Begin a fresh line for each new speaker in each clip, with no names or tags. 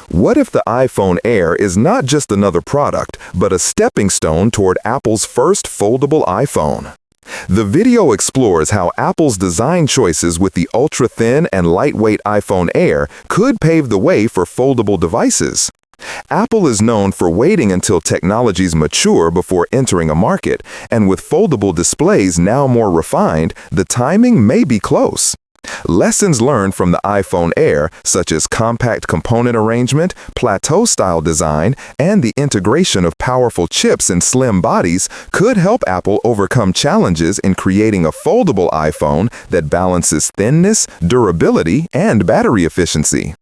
What if the iPhone Air is not just another product, but a stepping stone toward Apple's first foldable iPhone? The video explores how Apple's design choices with the ultra-thin and lightweight iPhone Air could pave the way for foldable devices. Apple is known for waiting until technologies mature before entering a market, and with foldable displays now more refined, the timing may be close. Lessons learned from the iPhone Air, such as compact component arrangement, plateau-style design, and the integration of powerful chips in slim bodies, could help Apple overcome challenges in creating a foldable iPhone that balances thinness, durability, and battery efficiency.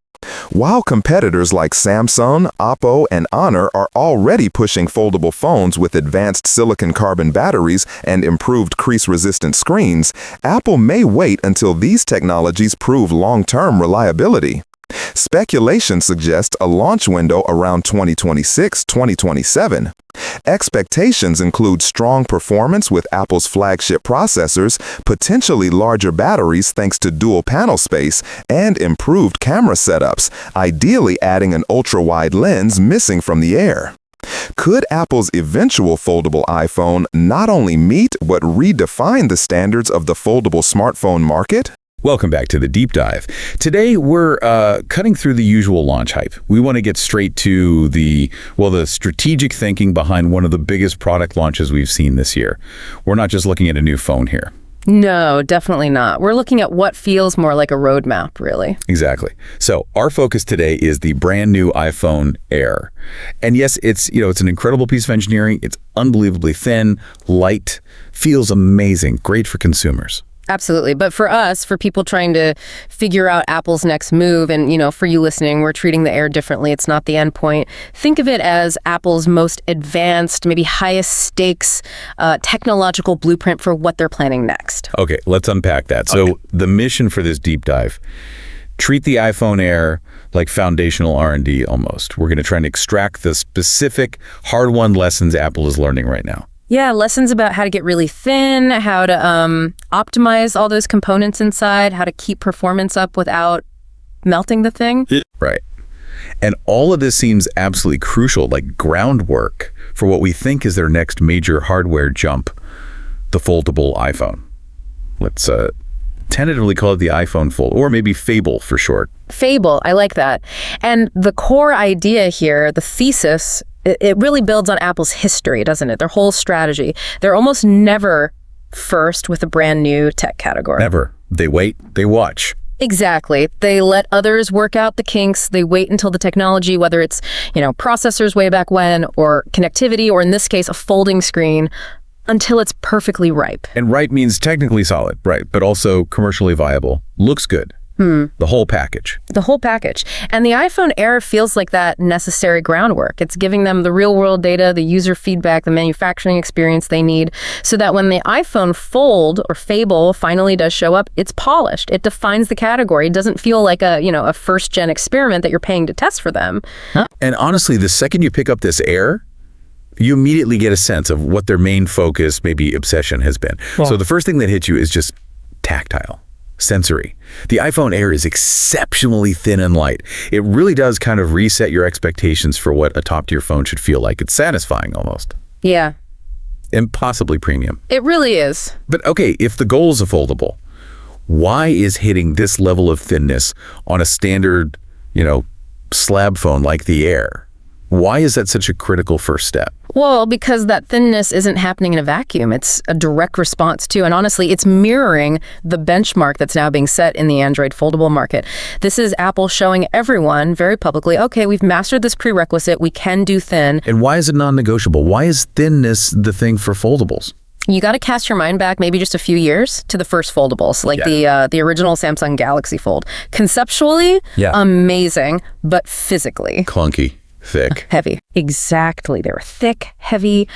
While competitors like Samsung, Oppo, and Honor are already pushing foldable phones with advanced silicon carbon batteries and improved crease-resistant screens, Apple may wait until these technologies prove long-term reliability. Speculation suggests a launch window around 2026-2027. Expectations include strong performance with Apple's flagship processors, potentially larger batteries thanks to dual panel space, and improved camera setups, ideally adding an ultra-wide lens missing from the Air. Could Apple's eventual foldable iPhone not only meet but redefine the standards of the foldable smartphone market?
Welcome back to the Deep Dive. Today, we're cutting through the usual launch hype. We want to get straight to the strategic thinking behind one of the biggest product launches we've seen this year. We're not just looking at a new phone here.
No, definitely not. We're looking at what feels more like a roadmap, really.
Exactly. So our focus today is the brand new iPhone Air. And yes, it's an incredible piece of engineering. It's unbelievably thin, light, feels amazing, great for consumers.
Absolutely. But for us, for people trying to figure out Apple's next move, and, for you listening, we're treating the Air differently. It's not the end point. Think of it as Apple's most advanced, maybe highest stakes technological blueprint for what they're planning next.
Okay, let's unpack that. So the mission for this deep dive, treat the iPhone Air like foundational R&D almost. We're going to try and extract the specific hard-won lessons Apple is learning right now.
Yeah, lessons about how to get really thin, how to optimize all those components inside, how to keep performance up without melting the thing.
Right. And all of this seems absolutely crucial, like groundwork for what we think is their next major hardware jump, the foldable iPhone. Let's tentatively call it the iPhone Fold, or maybe Fable for short.
Fable, I like that. And the core idea here, the thesis, it really builds on Apple's history, doesn't it? Their whole strategy. They're almost never first with a brand new tech category.
Never. They wait, they watch.
Exactly. They let others work out the kinks. They wait until the technology, whether it's, processors way back when, or connectivity, or in this case, a folding screen, until it's perfectly ripe.
And ripe means technically solid, right, but also commercially viable. Looks good. The whole package.
The whole package. And the iPhone Air feels like that necessary groundwork. It's giving them the real-world data, the user feedback, the manufacturing experience they need, so that when the iPhone Fold or Fable finally does show up, it's polished. It defines the category. It doesn't feel like a first-gen experiment that you're paying to test for them.
And honestly, the second you pick up this Air, you immediately get a sense of what their main focus, maybe obsession, has been. Well, so the first thing that hits you is just tactile. Sensory. The iPhone Air is exceptionally thin and light. It really does kind of reset your expectations for what a top-tier phone should feel like. It's satisfying almost.
Yeah.
And possibly premium.
It really is.
But okay, if the goal is a foldable, why is hitting this level of thinness on a standard, slab phone like the Air? Why is that such a critical first step?
Well, because that thinness isn't happening in a vacuum. It's a direct response to, and honestly, it's mirroring the benchmark that's now being set in the Android foldable market. This is Apple showing everyone very publicly, okay, we've mastered this prerequisite, we can do thin.
And why is it non-negotiable? Why is thinness the thing for foldables?
You got to cast your mind back maybe just a few years to the first foldables, like the original Samsung Galaxy Fold. Conceptually, amazing, but physically
clunky. Thick.
Heavy. Exactly. They were thick, heavy.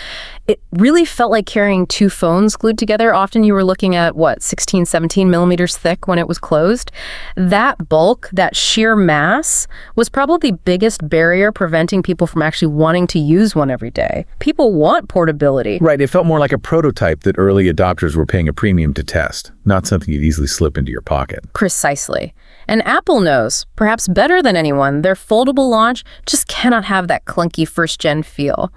It really felt like carrying two phones glued together. Often you were looking at, 16, 17 millimeters thick when it was closed. That bulk, that sheer mass, was probably the biggest barrier preventing people from actually wanting to use one every day. People want portability.
Right. It felt more like a prototype that early adopters were paying a premium to test, Not something you'd easily slip into your pocket.
Precisely. And Apple knows, perhaps better than anyone, their foldable launch just cannot have that clunky first-gen feel.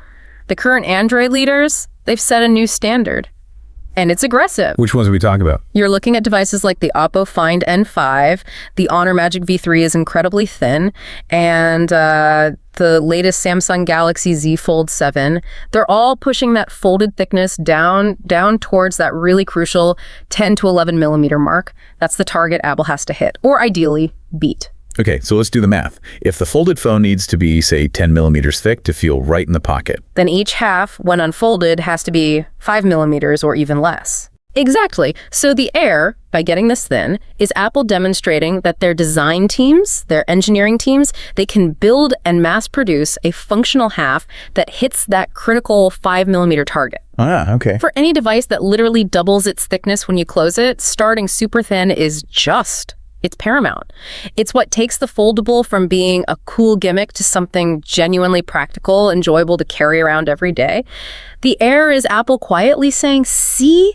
The current Android leaders, they've set a new standard. And it's aggressive.
Which ones are we talking about?
You're looking at devices like the Oppo Find N5, the Honor Magic V3 is incredibly thin, and the latest Samsung Galaxy Z Fold 7. They're all pushing that folded thickness down towards that really crucial 10 to 11 millimeter mark. That's the target Apple has to hit, or ideally beat.
Okay, so let's do the math. If the folded phone needs to be, say, 10 millimeters thick to feel right in the pocket,
then each half, when unfolded, has to be 5 millimeters or even less. Exactly. So the Air, by getting this thin, is Apple demonstrating that their design teams, their engineering teams, they can build and mass produce a functional half that hits that critical 5 millimeter target.
Ah, okay.
For any device that literally doubles its thickness when you close it, starting super thin is it's paramount. It's what takes the foldable from being a cool gimmick to something genuinely practical, enjoyable to carry around every day. The Air is Apple quietly saying, see,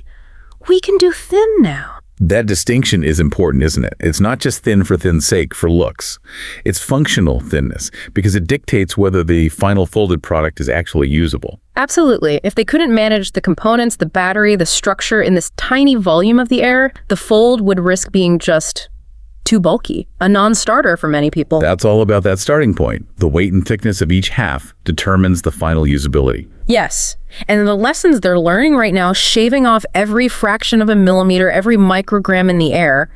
we can do thin now.
That distinction is important, isn't it? It's not just thin for thin's sake for looks. It's functional thinness, because it dictates whether the final folded product is actually usable.
Absolutely. If they couldn't manage the components, the battery, the structure in this tiny volume of the Air, the Fold would risk being just too bulky, a non-starter for many people.
That's all about that starting point. The weight and thickness of each half determines the final usability.
Yes. And the lessons they're learning right now, shaving off every fraction of a millimeter, every microgram in the Air,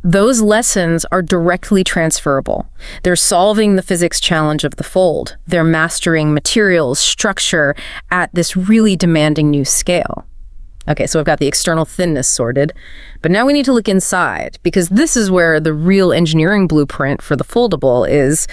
those lessons are directly transferable. They're solving the physics challenge of the Fold. They're mastering materials, structure at this really demanding new scale. Okay, so I've got the external thinness sorted, but now we need to look inside, because this is where the real engineering blueprint for the foldable is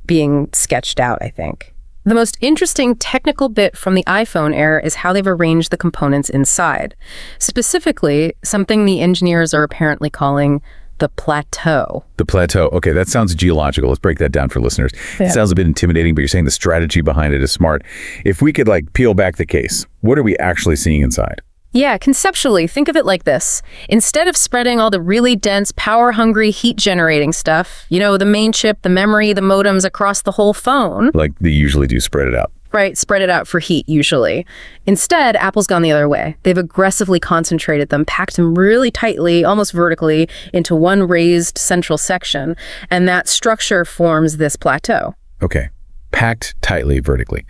being sketched out, I think. The most interesting technical bit from the iPhone Air is how they've arranged the components inside. Specifically, something the engineers are apparently calling the plateau.
The plateau. Okay, that sounds geological. Let's break that down for listeners.
Yeah.
It sounds a bit intimidating, but you're saying the strategy behind it is smart. If we could peel back the case, what are we actually seeing inside?
Yeah, conceptually, think of it like this. Instead of spreading all the really dense, power-hungry, heat-generating stuff, the main chip, the memory, the modems across the whole phone.
Like they usually do, spread it out.
Right, spread it out for heat, usually. Instead, Apple's gone the other way. They've aggressively concentrated them, packed them really tightly, almost vertically, into one raised central section, and that structure forms this plateau.
Okay, packed tightly vertically.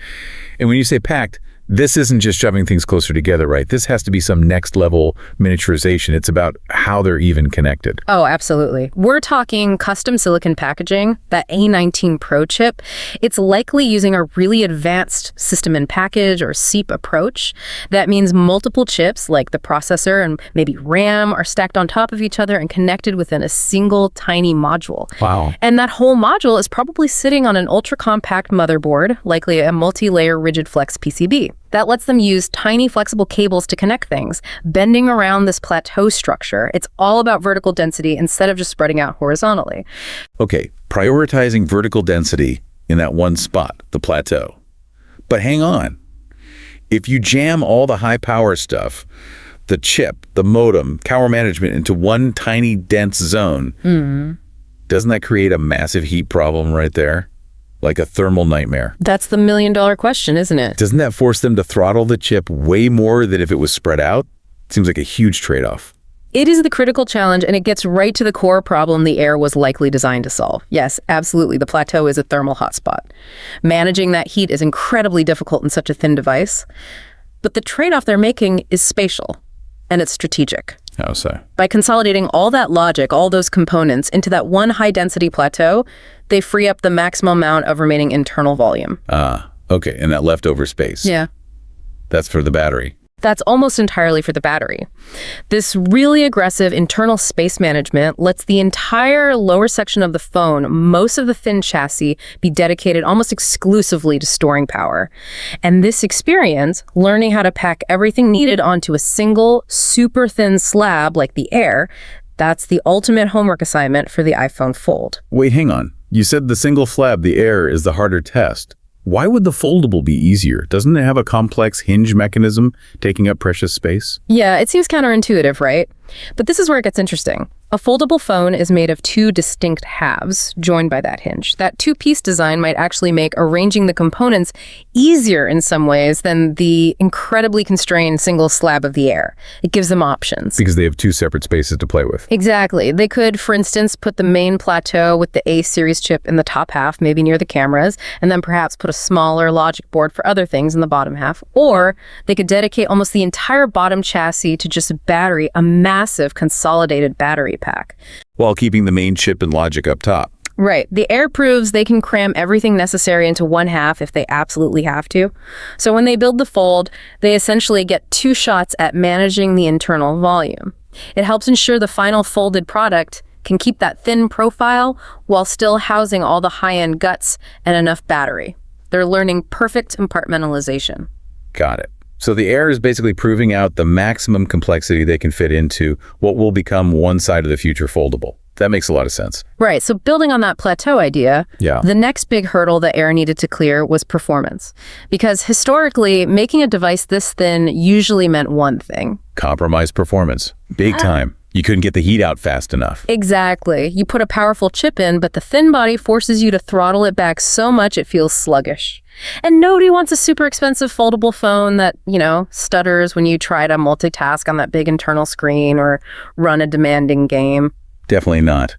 And when you say packed, this isn't just shoving things closer together, right? This has to be some next level miniaturization. It's about how they're even connected.
Oh, absolutely. We're talking custom silicon packaging, that A19 Pro chip. It's likely using a really advanced system in package or SEEP approach. That means multiple chips, like the processor and maybe RAM, are stacked on top of each other and connected within a single tiny module.
Wow.
And that whole module is probably sitting on an ultra-compact motherboard, likely a multi-layer rigid flex PCB. That lets them use tiny flexible cables to connect things, bending around this plateau structure. It's all about vertical density instead of just spreading out horizontally.
Okay, prioritizing vertical density in that one spot, the plateau. But hang on. If you jam all the high power stuff, the chip, the modem, power management into one tiny dense zone, doesn't that create a massive heat problem right there? Like a thermal nightmare.
That's the million-dollar question, isn't it?
Doesn't that force them to throttle the chip way more than if it was spread out? Seems like a huge trade-off.
It is the critical challenge, and it gets right to the core problem the Air was likely designed to solve. Yes, absolutely, the plateau is a thermal hotspot. Managing that heat is incredibly difficult in such a thin device. But the trade-off they're making is spatial, and it's strategic.
How so?
By consolidating all that logic, all those components, into that one high-density plateau, they free up the maximum amount of remaining internal volume.
Ah, okay, and that leftover space.
Yeah.
That's for the battery.
That's almost entirely for the battery. This really aggressive internal space management lets the entire lower section of the phone, most of the thin chassis, be dedicated almost exclusively to storing power. And this experience, learning how to pack everything needed onto a single, super thin slab like the Air, that's the ultimate homework assignment for the iPhone Fold.
Wait, hang on. You said the single flab, the Air, is the harder test. Why would the foldable be easier? Doesn't it have a complex hinge mechanism taking up precious space?
Yeah, it seems counterintuitive, right? But this is where it gets interesting. A foldable phone is made of two distinct halves joined by that hinge. That two-piece design might actually make arranging the components easier in some ways than the incredibly constrained single slab of the Air. It gives them options.
Because they have two separate spaces to play with.
Exactly. They could, for instance, put the main plateau with the A series chip in the top half, maybe near the cameras, and then perhaps put a smaller logic board for other things in the bottom half. Or they could dedicate almost the entire bottom chassis to just battery, a massive consolidated battery pack.
While keeping the main chip and logic up top.
Right. The Air proves they can cram everything necessary into one half if they absolutely have to. So when they build the Fold, they essentially get two shots at managing the internal volume. It helps ensure the final folded product can keep that thin profile while still housing all the high-end guts and enough battery. They're learning perfect compartmentalization.
Got it. So the Air is basically proving out the maximum complexity they can fit into what will become one side of the future foldable. That makes a lot of sense.
Right. So building on that plateau idea,
Yeah.
the next big hurdle that Air needed to clear was performance. Because historically, making a device this thin usually meant one thing.
Compromised performance. Big time. You couldn't get the heat out fast enough.
Exactly. You put a powerful chip in, but the thin body forces you to throttle it back so much it feels sluggish. And nobody wants a super expensive foldable phone that, stutters when you try to multitask on that big internal screen or run a demanding game.
Definitely not.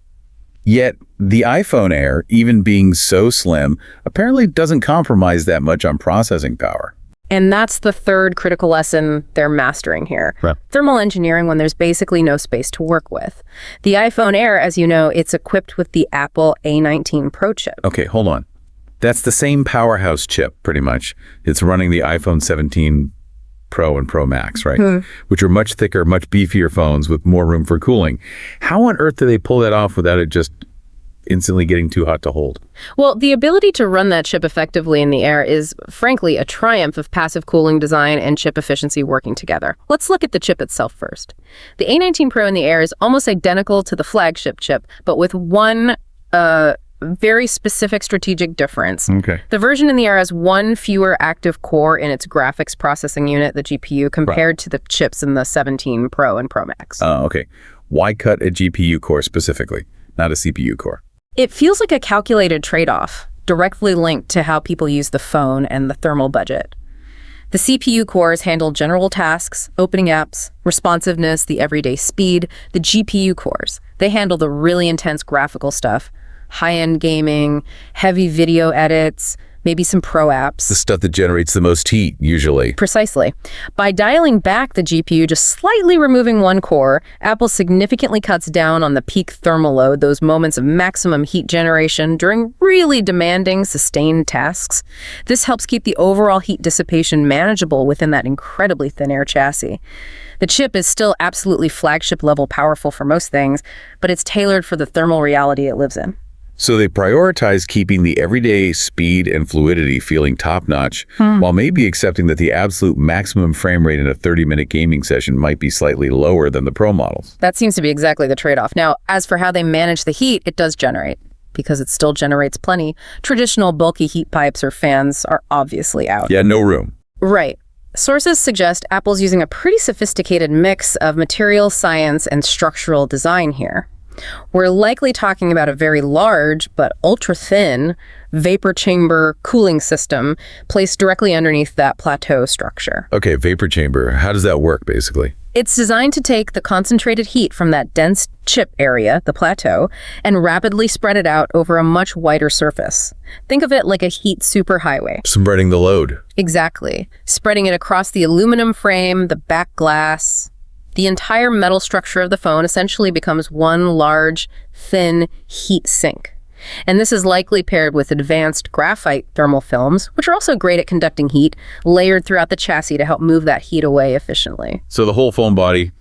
Yet, the iPhone Air, even being so slim, apparently doesn't compromise that much on processing power.
And that's the third critical lesson they're mastering here.
Right.
Thermal engineering when there's basically no space to work with. The iPhone Air, as you know, it's equipped with the Apple A19 Pro chip.
Okay, hold on. That's the same powerhouse chip, pretty much. It's running the iPhone 17 Pro and Pro Max, right? Which are much thicker, much beefier phones with more room for cooling. How on earth do they pull that off without it just instantly getting too hot to hold?
Well, the ability to run that chip effectively in the Air is, frankly, a triumph of passive cooling design and chip efficiency working together. Let's look at the chip itself first. The A19 Pro in the Air is almost identical to the flagship chip, but with one very specific strategic difference.
Okay.
The version in the Air has one fewer active core in its graphics processing unit, the GPU, compared to the chips in the 17 Pro and Pro Max.
Oh, okay. Why cut a GPU core specifically, not a CPU core?
It feels like a calculated trade-off, directly linked to how people use the phone and the thermal budget. The CPU cores handle general tasks, opening apps, responsiveness, the everyday speed. The GPU cores, they handle the really intense graphical stuff, high-end gaming, heavy video edits, maybe some pro apps.
The stuff that generates the most heat, usually.
Precisely. By dialing back the GPU, just slightly removing one core, Apple significantly cuts down on the peak thermal load, those moments of maximum heat generation during really demanding, sustained tasks. This helps keep the overall heat dissipation manageable within that incredibly thin Air chassis. The chip is still absolutely flagship level powerful for most things, but it's tailored for the thermal reality it lives in.
So they prioritize keeping the everyday speed and fluidity feeling top-notch, while maybe accepting that the absolute maximum frame rate in a 30-minute gaming session might be slightly lower than the Pro models.
That seems to be exactly the trade-off. Now, as for how they manage the heat, it does generate, because it still generates plenty. Traditional bulky heat pipes or fans are obviously out.
Yeah, no room.
Right. Sources suggest Apple's using a pretty sophisticated mix of material science and structural design here. We're likely talking about a very large but ultra-thin vapor chamber cooling system placed directly underneath that plateau structure.
Okay, vapor chamber. How does that work, basically?
It's designed to take the concentrated heat from that dense chip area, the plateau, and rapidly spread it out over a much wider surface. Think of it like a heat superhighway.
Spreading the load.
Exactly. Spreading it across the aluminum frame, the back glass. The entire metal structure of the phone essentially becomes one large, thin heat sink. And this is likely paired with advanced graphite thermal films, which are also great at conducting heat, layered throughout the chassis to help move that heat away efficiently.
So the whole phone body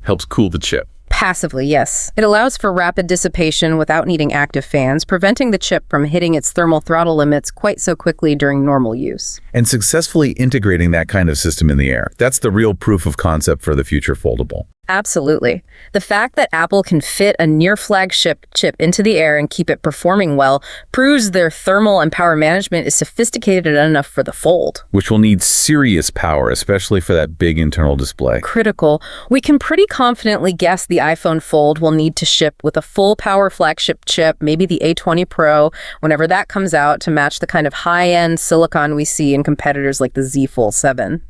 helps cool the chip.
Passively, yes. It allows for rapid dissipation without needing active fans, preventing the chip from hitting its thermal throttle limits quite so quickly during normal use.
And successfully integrating that kind of system in the Air. That's the real proof of concept for the future foldable.
Absolutely. The fact that Apple can fit a near flagship chip into the Air and keep it performing well proves their thermal and power management is sophisticated enough for the Fold.
Which will need serious power, especially for that big internal display.
Critical. We can pretty confidently guess the iPhone Fold will need to ship with a full power flagship chip, maybe the A20 Pro, whenever that comes out, to match the kind of high-end silicon we see in competitors like the Z Fold 7.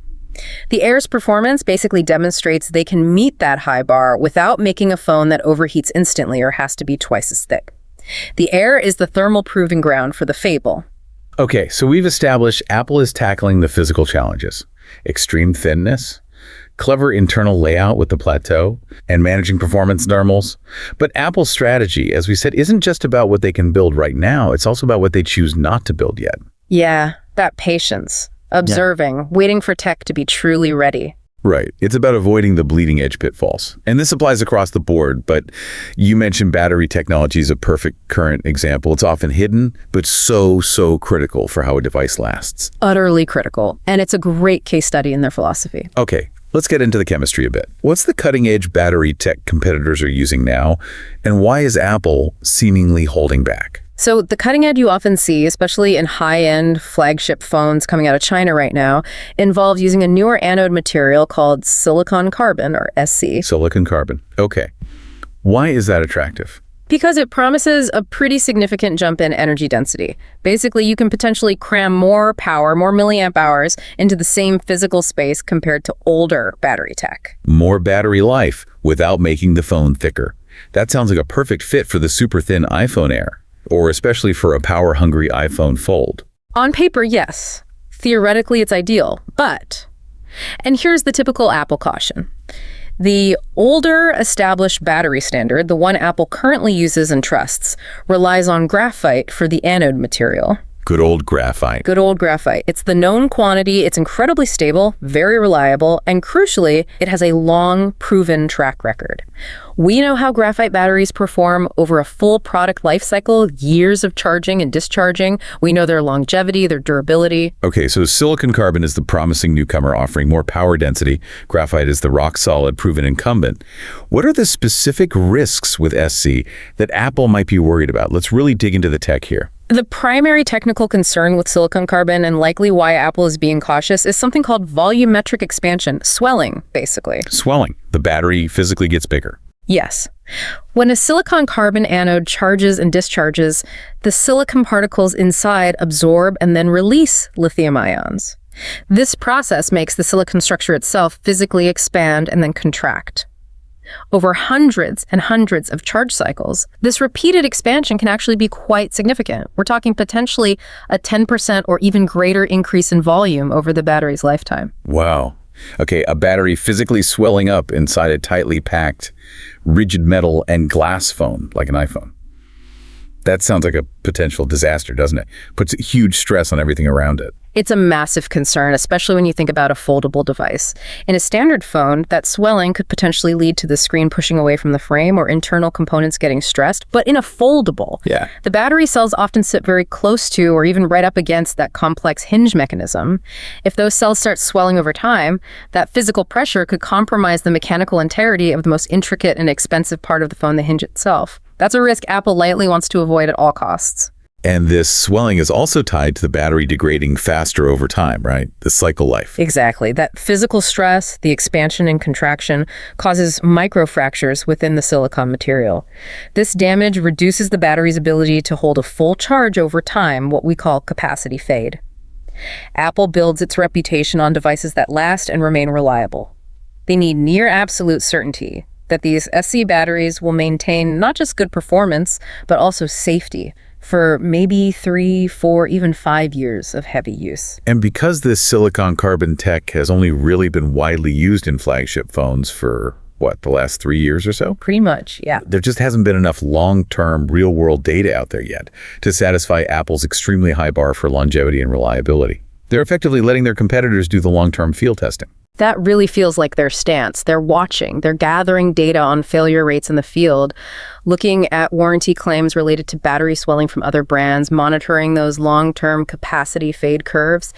The Air's performance basically demonstrates they can meet that high bar without making a phone that overheats instantly or has to be twice as thick. The Air is the thermal proving ground for the Fable.
Okay, so we've established Apple is tackling the physical challenges. Extreme thinness, clever internal layout with the plateau, and managing performance thermals. But Apple's strategy, as we said, isn't just about what they can build right now, it's also about what they choose not to build yet.
Yeah, that patience. Observing, waiting for tech to be truly ready.
Right. It's about avoiding the bleeding edge pitfalls. And this applies across the board, but you mentioned battery technology is a perfect current example. It's often hidden, but so critical for how a device lasts.
Utterly critical. And it's a great case study in their philosophy.
Okay, let's get into the chemistry a bit. What's the cutting-edge battery tech competitors are using now, and why is Apple seemingly holding back?
So the cutting edge you often see, especially in high-end flagship phones coming out of China right now, involves using a newer anode material called silicon carbon, or SC.
Silicon carbon. Okay. Why is that attractive?
Because it promises a pretty significant jump in energy density. Basically, you can potentially cram more power, more milliamp hours, into the same physical space compared to older battery tech.
More battery life without making the phone thicker. That sounds like a perfect fit for the super thin iPhone Air. Or especially for a power-hungry iPhone Fold.
On paper, yes. Theoretically, it's ideal, but... And here's the typical Apple caution. The older established battery standard, the one Apple currently uses and trusts, relies on graphite for the anode material.
Good old graphite.
Good old graphite. It's the known quantity, it's incredibly stable, very reliable, and crucially, it has a long, proven track record. We know how graphite batteries perform over a full product life cycle, years of charging and discharging. We know their longevity, their durability.
Okay, so silicon carbon is the promising newcomer offering more power density. Graphite is the rock-solid, proven incumbent. What are the specific risks with SC that Apple might be worried about? Let's really dig into the tech here.
The primary technical concern with silicon carbon, and likely why Apple is being cautious, is something called volumetric expansion, swelling, basically.
Swelling. The battery physically gets bigger.
Yes. When a silicon carbon anode charges and discharges, the silicon particles inside absorb and then release lithium ions. This process makes the silicon structure itself physically expand and then contract. Over hundreds and hundreds of charge cycles, this repeated expansion can actually be quite significant. We're talking potentially a 10% or even greater increase in volume over the battery's lifetime.
Wow. Okay, a battery physically swelling up inside a tightly packed, rigid metal and glass phone, like an iPhone. That sounds like a potential disaster, doesn't it? Puts huge stress on everything around it.
It's a massive concern, especially when you think about a foldable device. In a standard phone, that swelling could potentially lead to the screen pushing away from the frame or internal components getting stressed. But in a foldable, the battery cells often sit very close to or even right up against that complex hinge mechanism. If those cells start swelling over time, that physical pressure could compromise the mechanical integrity of the most intricate and expensive part of the phone, the hinge itself. That's a risk Apple lightly wants to avoid at all costs.
And this swelling is also tied to the battery degrading faster over time, right? The cycle life.
Exactly. That physical stress, the expansion and contraction, causes microfractures within the silicon material. This damage reduces the battery's ability to hold a full charge over time, what we call capacity fade. Apple builds its reputation on devices that last and remain reliable. They need near absolute certainty that these SC batteries will maintain not just good performance, but also safety for maybe 3, 4, even 5 years of heavy use.
And because this silicon carbon tech has only really been widely used in flagship phones for, the last 3 years or so?
Pretty much, yeah.
There just hasn't been enough long-term, real-world data out there yet to satisfy Apple's extremely high bar for longevity and reliability. They're effectively letting their competitors do the long-term field testing.
That really feels like their stance. They're watching, they're gathering data on failure rates in the field, looking at warranty claims related to battery swelling from other brands, monitoring those long-term capacity fade curves.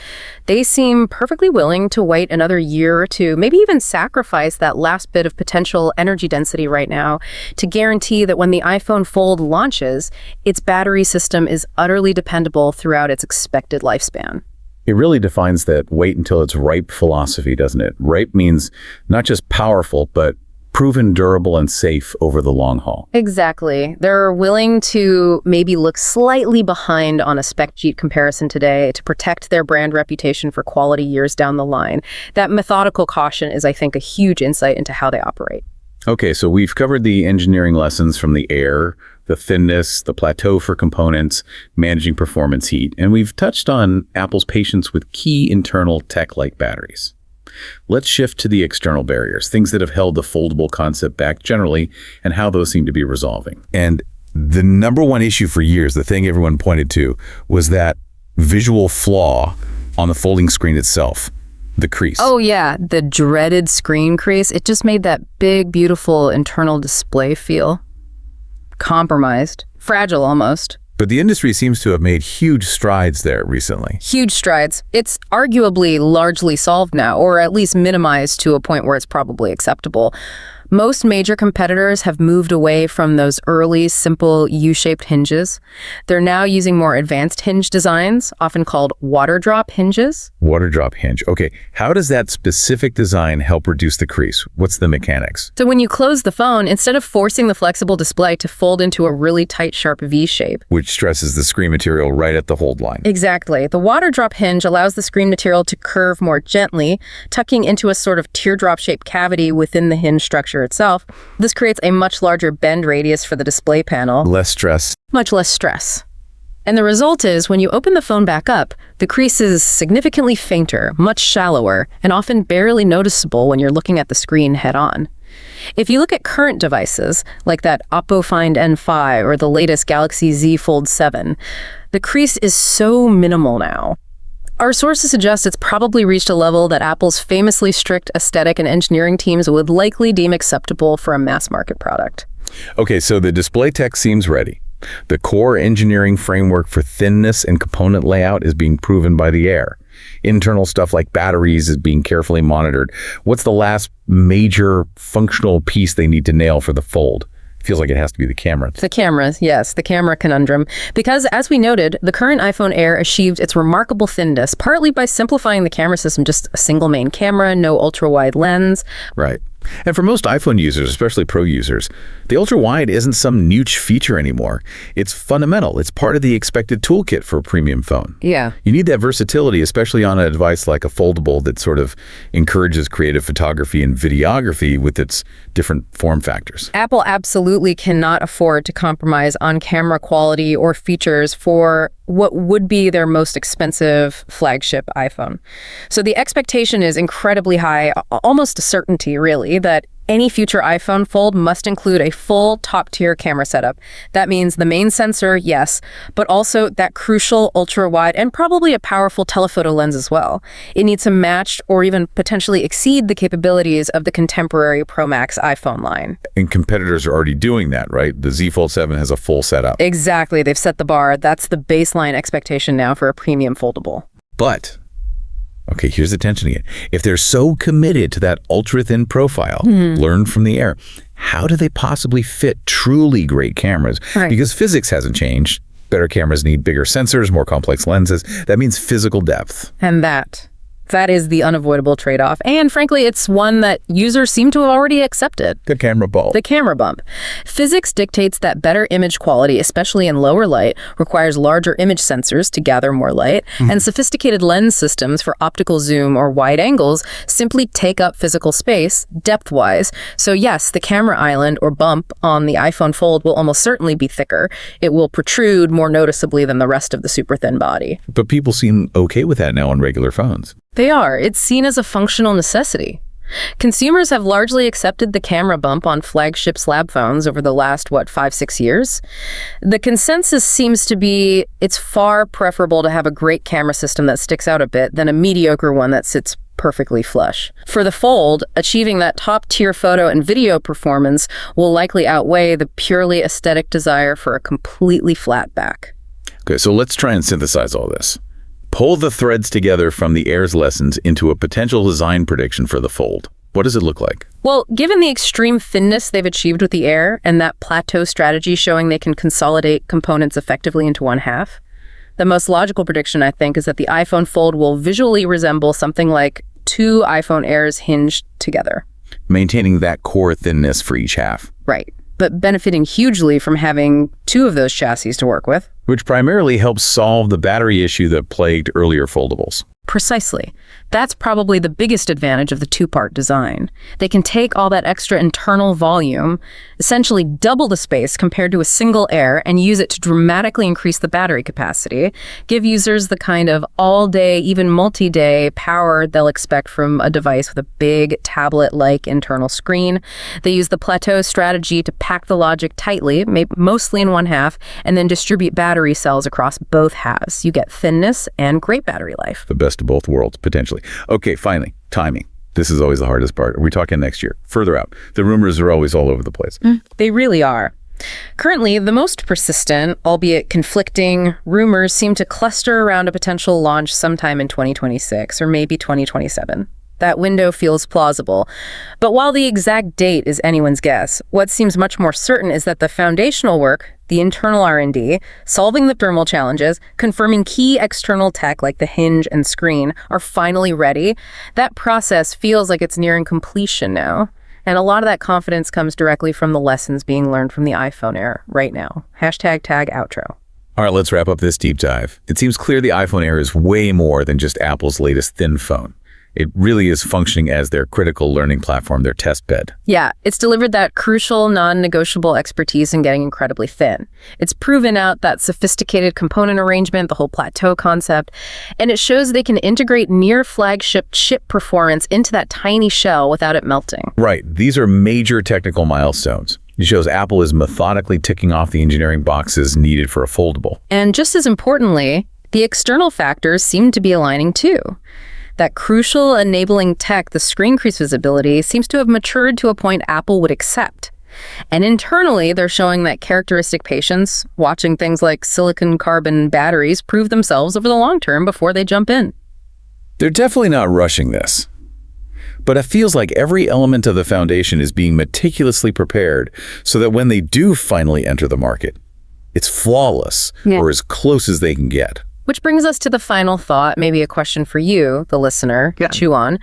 They seem perfectly willing to wait another year or two, maybe even sacrifice that last bit of potential energy density right now to guarantee that when the iPhone Fold launches, its battery system is utterly dependable throughout its expected lifespan.
It really defines that wait until it's ripe philosophy, doesn't it? Ripe means not just powerful, but proven durable and safe over the long haul.
Exactly. They're willing to maybe look slightly behind on a spec sheet comparison today to protect their brand reputation for quality years down the line. That methodical caution is, I think, a huge insight into how they operate.
Okay, so we've covered the engineering lessons from the Air, the thinness, the plateau for components, managing performance heat, and we've touched on Apple's patience with key internal tech like batteries. Let's shift to the external barriers, things that have held the foldable concept back generally, and how those seem to be resolving. And the number one issue for years, the thing everyone pointed to, was that visual flaw on the folding screen itself. The crease.
Oh yeah, the dreaded screen crease. It just made that big, beautiful internal display feel compromised, fragile almost.
But the industry seems to have made huge strides there recently.
Huge strides. It's arguably largely solved now, or at least minimized to a point where it's probably acceptable. Most major competitors have moved away from those early, simple U-shaped hinges. They're now using more advanced hinge designs, often called water drop hinges.
Water drop hinge. Okay, how does that specific design help reduce the crease? What's the mechanics?
So when you close the phone, instead of forcing the flexible display to fold into a really tight, sharp V shape,
which stresses the screen material right at the hold line.
Exactly. The water drop hinge allows the screen material to curve more gently, tucking into a sort of teardrop-shaped cavity within the hinge structure itself. This creates a much larger bend radius for the display panel.
Less stress.
Much less stress. And the result is, when you open the phone back up, the crease is significantly fainter, much shallower, and often barely noticeable when you're looking at the screen head-on. If you look at current devices, like that Oppo Find N5 or the latest Galaxy Z Fold 7, the crease is so minimal now. Our sources suggest it's probably reached a level that Apple's famously strict aesthetic and engineering teams would likely deem acceptable for a mass-market product.
Okay, so the display tech seems ready. The core engineering framework for thinness and component layout is being proven by the Air. Internal stuff like batteries is being carefully monitored. What's the last major functional piece they need to nail for the Fold? Feels like it has to be the camera.
The camera, yes, the camera conundrum. Because, as we noted, the current iPhone Air achieved its remarkable thinness, partly by simplifying the camera system, just a single main camera, no ultra-wide lens.
Right. And for most iPhone users, especially pro users, the ultra-wide isn't some niche feature anymore. It's fundamental. It's part of the expected toolkit for a premium phone.
Yeah.
You need that versatility, especially on a device like a foldable that sort of encourages creative photography and videography with its different form factors.
Apple absolutely cannot afford to compromise on camera quality or features for what would be their most expensive flagship iPhone. So the expectation is incredibly high, almost a certainty, really, that any future iPhone Fold must include a full top-tier camera setup. That means the main sensor, yes, but also that crucial ultra-wide and probably a powerful telephoto lens as well. It needs to match or even potentially exceed the capabilities of the contemporary Pro Max iPhone line.
And competitors are already doing that, right? The Z Fold 7 has a full setup.
Exactly. They've set the bar. That's the baseline expectation now for a premium foldable.
But okay, here's the tension again. If they're so committed to that ultra-thin profile, learned from the Air, how do they possibly fit truly great cameras?
Right.
Because physics hasn't changed. Better cameras need bigger sensors, more complex lenses. That means physical depth.
And that is the unavoidable trade-off. And frankly, it's one that users seem to have already accepted.
The camera bump.
The camera bump. Physics dictates that better image quality, especially in lower light, requires larger image sensors to gather more light, and sophisticated lens systems for optical zoom or wide angles simply take up physical space, depth-wise. So yes, the camera island or bump on the iPhone Fold will almost certainly be thicker. It will protrude more noticeably than the rest of the super thin body.
But people seem okay with that now on regular phones.
They are. It's seen as a functional necessity. Consumers have largely accepted the camera bump on flagship slab phones over the last, 5-6 years? The consensus seems to be it's far preferable to have a great camera system that sticks out a bit than a mediocre one that sits perfectly flush. For the Fold, achieving that top-tier photo and video performance will likely outweigh the purely aesthetic desire for a completely flat back.
Okay, so let's try and synthesize all this. Pull the threads together from the Air's lessons into a potential design prediction for the Fold. What does it look like?
Well, given the extreme thinness they've achieved with the Air and that plateau strategy showing they can consolidate components effectively into one half, the most logical prediction, I think, is that the iPhone Fold will visually resemble something like two iPhone Airs hinged together.
Maintaining that core thinness for each half.
Right, but benefiting hugely from having two of those chassis to work with.
Which primarily helps solve the battery issue that plagued earlier foldables.
Precisely. That's probably the biggest advantage of the two-part design. They can take all that extra internal volume, essentially double the space compared to a single Air, and use it to dramatically increase the battery capacity, give users the kind of all-day, even multi-day power they'll expect from a device with a big tablet-like internal screen. They use the plateau strategy to pack the logic tightly, mostly in one half, and then distribute battery cells across both halves. You get thinness and great battery life.
The best of both worlds, potentially. Okay, finally, timing. This is always the hardest part. Are we talking next year? Further out. The rumors are always all over the place.
They really are. Currently, the most persistent, albeit conflicting, rumors seem to cluster around a potential launch sometime in 2026 or maybe 2027. That window feels plausible. But while the exact date is anyone's guess, what seems much more certain is that the foundational work, the internal R&D, solving the thermal challenges, confirming key external tech like the hinge and screen are finally ready. That process feels like it's nearing completion now. And a lot of that confidence comes directly from the lessons being learned from the iPhone Air right now. #tag outro.
All right, let's wrap up this deep dive. It seems clear the iPhone Air is way more than just Apple's latest thin phone. It really is functioning as their critical learning platform, their test bed.
Yeah, it's delivered that crucial, non-negotiable expertise in getting incredibly thin. It's proven out that sophisticated component arrangement, the whole plateau concept, and it shows they can integrate near flagship chip performance into that tiny shell without it melting.
Right. These are major technical milestones. It shows Apple is methodically ticking off the engineering boxes needed for a foldable.
And just as importantly, the external factors seem to be aligning too. That crucial enabling tech, the screen crease visibility, seems to have matured to a point Apple would accept. And internally, they're showing that characteristic patience, watching things like silicon carbon batteries prove themselves over the long term before they jump in.
They're definitely not rushing this. But it feels like every element of the foundation is being meticulously prepared so that when they do finally enter the market, it's flawless or as close as they can get.
Which brings us to the final thought, maybe a question for you, the listener, chew on.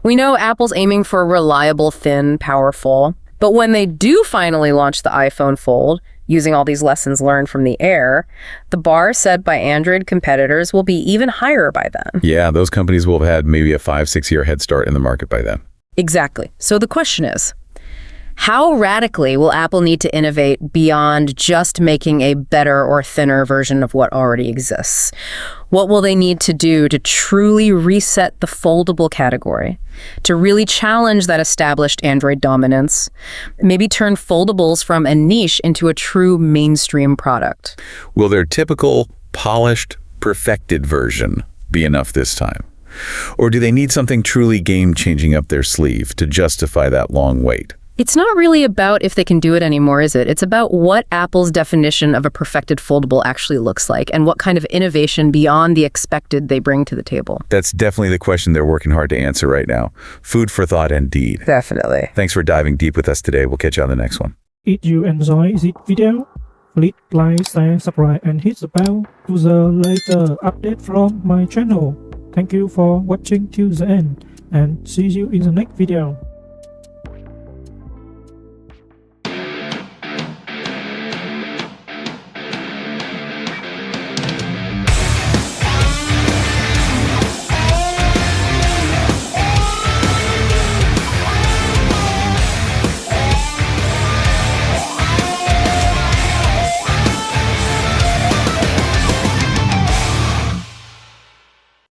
We know Apple's aiming for reliable, thin, powerful, but when they do finally launch the iPhone Fold, using all these lessons learned from the Air, the bar set by Android competitors will be even higher by then.
Yeah, those companies will have had maybe a 5-6 year head start in the market by then.
Exactly. So the question is, how radically will Apple need to innovate beyond just making a better or thinner version of what already exists? What will they need to do to truly reset the foldable category, to really challenge that established Android dominance, maybe turn foldables from a niche into a true mainstream product?
Will their typical, polished, perfected version be enough this time? Or do they need something truly game-changing up their sleeve to justify that long wait?
It's not really about if they can do it anymore, is it? It's about what Apple's definition of a perfected foldable actually looks like and what kind of innovation beyond the expected they bring to the table.
That's definitely the question they're working hard to answer right now. Food for thought indeed.
Definitely.
Thanks for diving deep with us today. We'll catch you on the next one.
If you enjoy this video, please like, share, subscribe and hit the bell to the later update from my channel. Thank you for watching till the end and see you in the next video.